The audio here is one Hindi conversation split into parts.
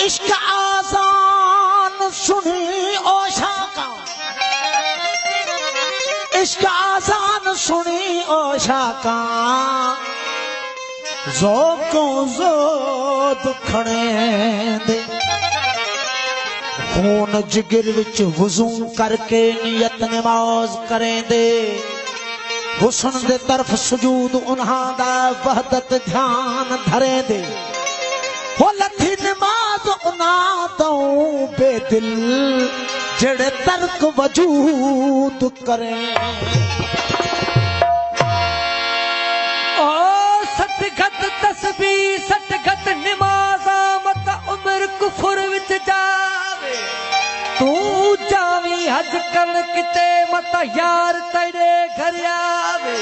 इश्क आजान सुनी ओ शाका, इश्क आजान सुनी ओ शाका, ज़ोको ज़ो दुखणे दे। खून जिगर विच वुज़ू करके नियत नमाज करें दे। हुस्न दे तरफ सुजूद उन्हां दा वहदत ध्यान धरे दे। हो लथी नमाज उन्हां तो बेदिल जेड़े तर्क वजूद करें। ओ सतगत तस्बीह सतगत नमाज़ा मत उम्र कुफर विच जावे। तू जावी हज कर किते मत यार तेरे घर आवे।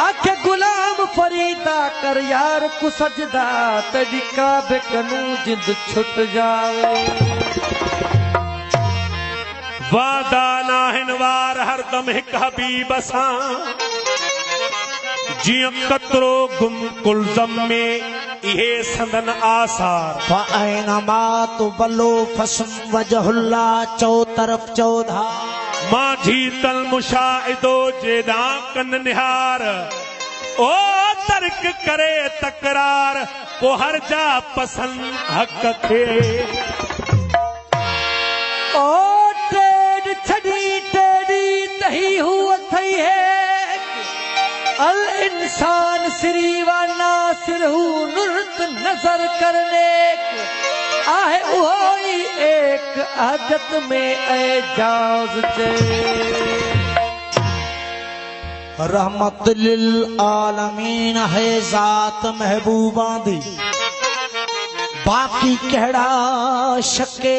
आखे गुलाम फरीदा कर यार को सजदा तेरी काबे कनू जिंद छुट जावे। वादा नाहिन वार हरदम हिक हबीब सां। जिया कतरो गुम कुलज़म में इहे संदन आसार। फ़अैनमा तुवल्लू फसम वजहुल्ला चौ तरफ चौधा। माझी तल मुशाहिदो जेदा कन निहार। ओ तर्क करे तकरार को हर जा पसंद हक खे। ओ टेड छड़ी टेडी तही हुआ थई है। अल इंसान सिरी व नासिर हु नुरत नजर करने आहे उहोई एक आदत में एजाज चे। रहमत लिल आलमीन है जात महबूबा दी। बाकी कहड़ा शके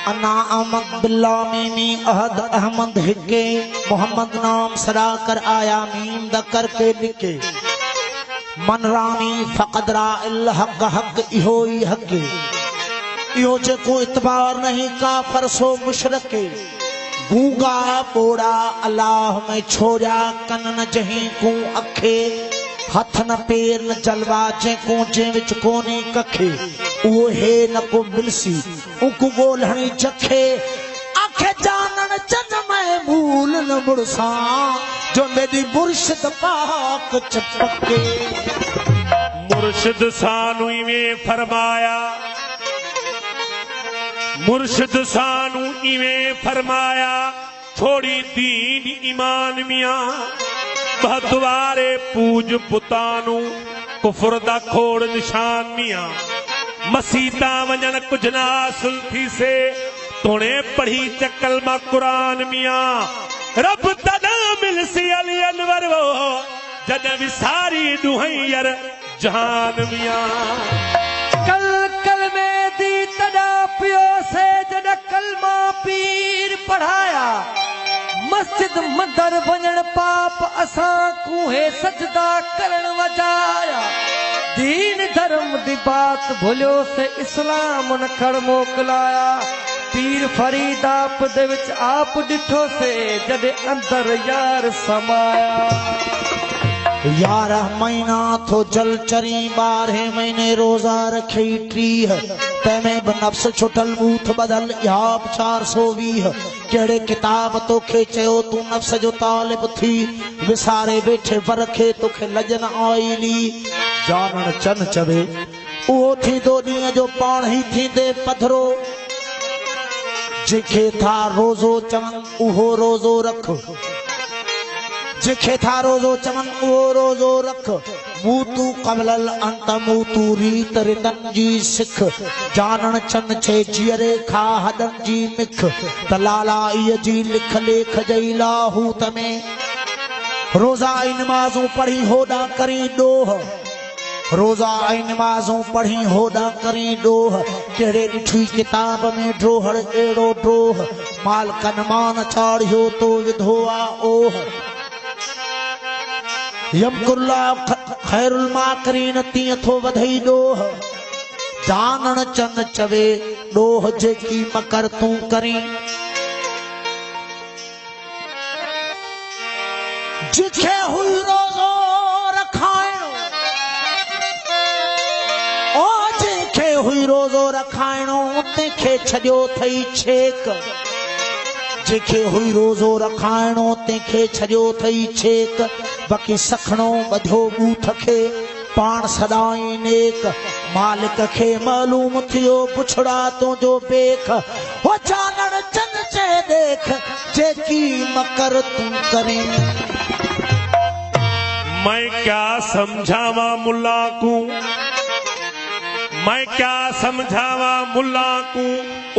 अना अहमद बिल्ला मीमी अहद अहमद हिके मोहम्मद नाम सरा कर आया मीम द करके लिखे। मन रामी फकदरा इल हक हक इहोई हके। इहो जेको इतबार नहीं का फरसो मुशरके। गूंगा बोड़ा अल्लाह में छोड़ा कन न जहीं को अखे। हथ न पैर न जलवा जेको जे विच कोनी कखे। वो हे न को मिलसी उनको गोलहणी जखे। आखे जानन चन में भूल न मुड़सा जो मेरी मुर्शिद पाक चपके। मुर्शिद सानू में फरमाया। मुर्शिद सानू इवें फरमाया। छोड़ी दीन ईमान मियां बहदवारे पूज पुतानू कुफर दा खोड़ निशान मियां। मसीता वजन कुछ ना हासिल थी से तोने पढ़ी चकल मा कुरान मियां। रब तदा मिलसी अली अनवर वो जद विसारी दुहैयर जहान मियां। कल कल में दी तदा पियो से जद कलमा पीर पढ़ाया। मस्जिद मंदर वञण पाप असां कूहे सजदा करण वजाया। दीन धर्म दी बात भुलियो से इस्लाम न खड़ मोकलाया। पीर फरीद आप दे विच आप डिठो से जदे अंदर यार समाया। 11 महीना थो जल चरी 12 महीने रोजा रखी 30 तैमें बनफ्स छुटल मूथ बदल याब 420। केड़े किताब तो खे चयो तू नफ्स जो तालिब थी। विसारे बैठे वरखे तोखे लजन आईली। जानन चन चवे उहो थी दो ॾींहं जो पाण ही थींदे पधरो। जेके था रोज़ो चवन उहो रोज़ो रख। जेके था रोज़ो चवन उहो रोज़ो रख। मूतू कबलल अंत मूतू रीत रितन जी सिख। जानन चन छे जियरे खा हदन जी मिख। तलाला इय जी लिख लेख जई लाहू तमें। रोज़ा आई नमाज़ूं पढ़ी होदा करी डोह। रोज़ा आई नमाज़ूं पढ़ी होदा करी डोह। केड़े ॾिठी किताब में ड्रोहड़ एड़ो ड्रोह। माल कनमान चाढ़ियो तो विधो आ ओह। यमकुल्ला खैरुल माकरीन तीअं थो वधई डोह। जानन चन चवे डोह जेकी मकर तूं करीं। जिखे हुई रोज़ो रखाइण ओ जिखे हुई रोज़ो रखाइणो तंहिंखे छॾियो थई छेक जेके हुई रोज़ो रखाइणो तंहिंखे छॾियो थई छेक बाक़ी सखणो ॿधो ॿूथ खे पाण सदाई नेक मालिक खे मालूम थियो पुछड़ा तुंहिंजो बेख हो चानण चंद चए देख जेकी मकर तूं करें मैं क्या समझावा मुल्ला को मैं क्या समझावा मुल्ला को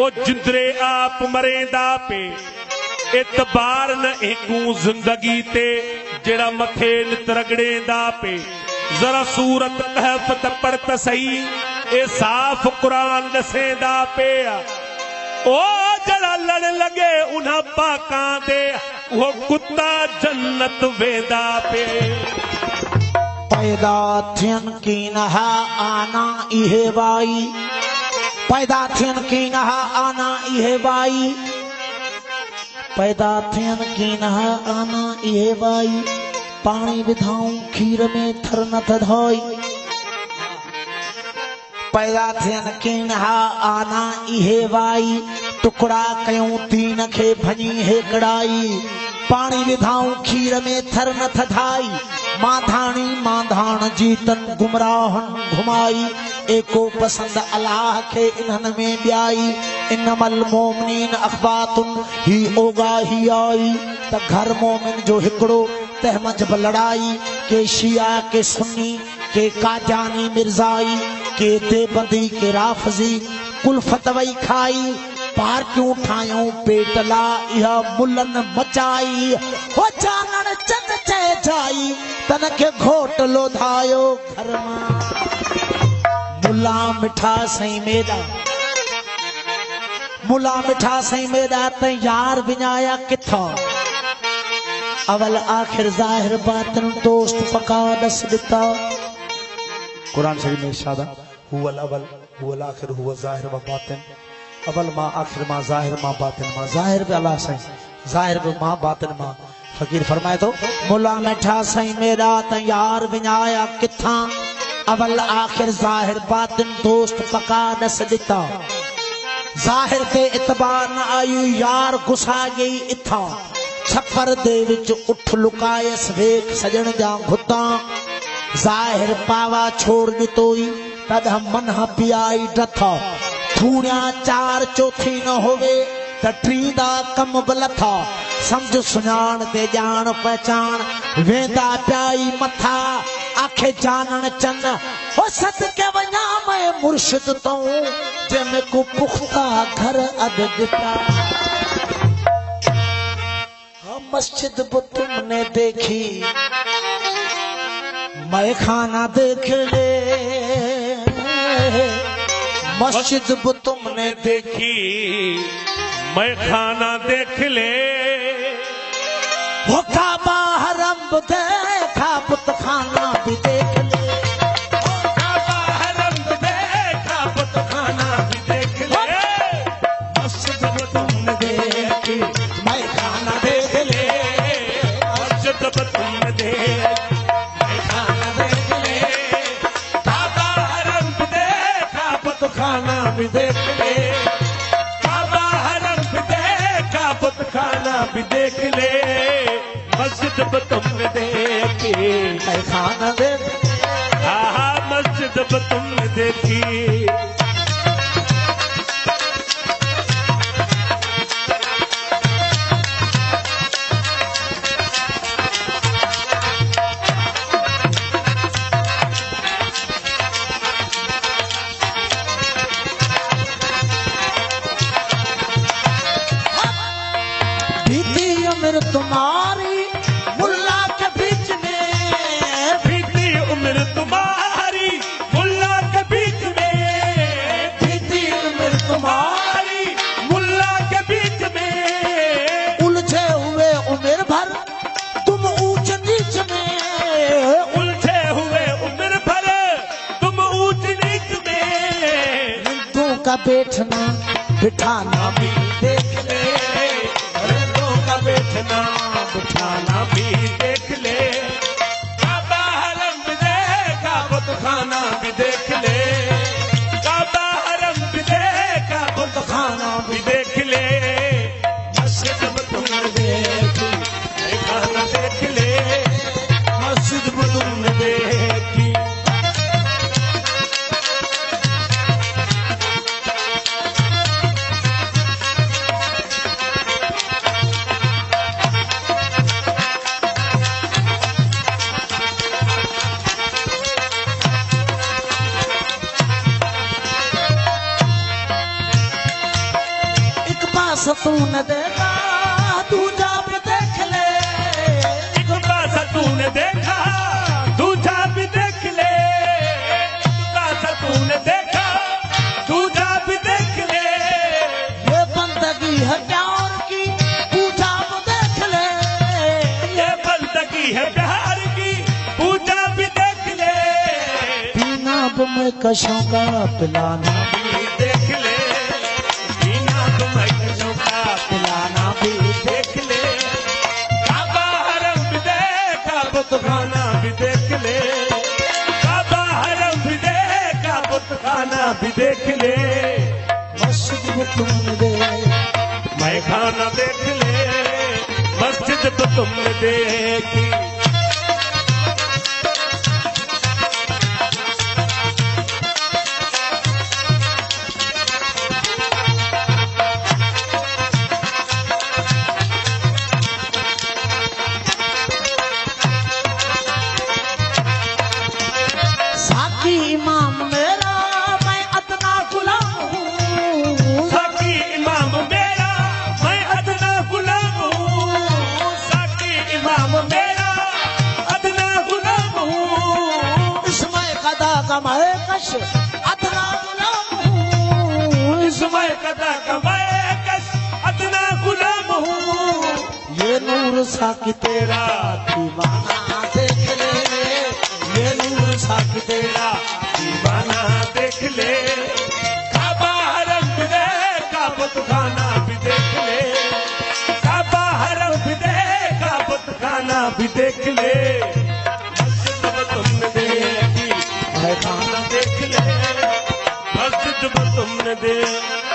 ओ जिंदरे आप मरेंदा पे एतबार न एकू जिंदगी ते जेड़ा मथे नित रगड़ेंदा पे जरा सूरत कहफ त पढ़त सही ए साफ कुरान दसेंदा पे ओ जड़ा लड़ लगे उन्हां पाकां दे वो कुत्ता जन्नत वेंदा पे पैदा थियन की नहा आना इहे वाई पैदा थियन की नहा आना इहे वाई पैदा थियन की नहा आना इहे वाई पानी विधाऊं खीर में थर न थधाई पैदा थियन की नहा आना इहे वाई टुकड़ा कयूं तीन खे भनी हेकड़ाई पानी विधाऊं खीर में थर न थधाई माधाणी माधान जीतन गुमराहन घुमाई एको पसंद अल्लाह के इन्हन में ब्याई इन्नमल मोमिनीन अखबातुन ही ओगाही आई त घर मोमिन जो हिकड़ो तहमज लड़ाई के शिया के सुन्नी के काजानी मिर्जाई के देबंदी के राफजी कुल फतवई खाई पार्टियूं ठायूं पेटला इहा मुलन मचाई हो चानण चंद चए जाई तन के घोट लोधायो घर मां मुला मिठा सई मेदा मुला मिठा सई मेदा त यार विञाया किथां अवल आखिर जाहिर बातिन दोस्त पका दस दिता कुरान शरीफ में इरशाद हुवल अवल हुवल आखिर हुव जाहिर व बातिन अवल मां आखिर मां जाहिर मां बातिन मां जाहिर पे अल्लाह सही जाहिर पे मां बातिन मां फकीर फरमाए तो मुला मिठा सही मेरा त यार विञाया किथां अवल आखिर जाहिर बातिन दोस्त पका दस दिता जाहिर ते इतबार न आई यार गुसा गई इथा छप्पर दे विच उठ लुकायस वेख सजण जा घुता जाहिर पावा छोड़ दितोई तद मन पियाई डथा थूणिया चार चौथी न होवे त ट्रींदा कम बलथा समझ सुञाण ते जान पहचान वेंदा प्याई मथा आखे जानन चन ओ सत के वञा मैं मुर्शिद तो जंहिंमें को पुख्ता घर अद दिता मस्जिद वो तुमने देखी मैं खाना देख ले मस्जिद वो तुमने देखी मैं खाना देख ले वो काबा हरम देखा पुत खाना भी देख ले काबा हरम देखा पुत खाना भी देख ले मस्जिद वो तुमने देखी मैं खाना देख ले मस्जिद वो तुमने देखी मैं खाना देख ले काबा हरम देखा पुत खाना भी देख ले काबा हरम देखा पुत खाना भी देख ले मस्जिद वो तुमने देखी मैं खाना देख आहा मस्जिद वो तुमने देखी बीती उम्र तुम्हारी मुल्ला के बीच में बीती उम्र तुम्हारी मुल्ला के बीच में बीती उम्र तुम्हारी तुम्हारी मुल्ला के बीच में उलझे हुए उम्र भर तुम ऊंच नीच में उलझे हुए उम्र भर तुम ऊंच नीच में हिंदू का बैठना बिठाना भी देख ले हिंदू का बैठना बिठाना भी देख ले काबा हरम देखा पुत खाना भी देख ले काबा पास तूने देखा दूजा भी देख ले, एक पासा तूने देखा दूजा भी देख ले, एक पासा तूने देखा दूजा भी देख ले। ये बंदगी है प्यार की पूजा भी देख ले, ये बंदगी है प्यार की पूजा भी देख ले। बिना मैं कशों का पिलाना भी देख ले, बिना कशों का पिलाना भी देख ले। काबा हरम भी देखा बुतखाना भी देख ले, काबा हरम भी देखा बुतखाना भी देख ले। मस्जिद में तुमने दे मैं खाना देख ले, मस्जिद तो तुमने देखी। साकी इमाम मेरा मैं अदना गुलाम हूँ, साकी इमाम मेरा मैं अदना गुलाम हूँ, साकी इमाम मेरा अदना गुलाम हूँ। इसमें कदा का मैं कश अदना गुलाम हूँ, इसमें कदा का मैं कश अदना गुलाम हूँ। ये नूर साकी तेरा दीवाना देख ले, ये नूर साकी तेरा दीवाना देख ले। काबा हरम भी देखा बुतखाना भी देख ले, काबा हरम भी देखा बुतखाना भी देख ले। मस्जिद में तुमने देखी है खाना खाना देख ले, मस्जिद में तुमने देखी।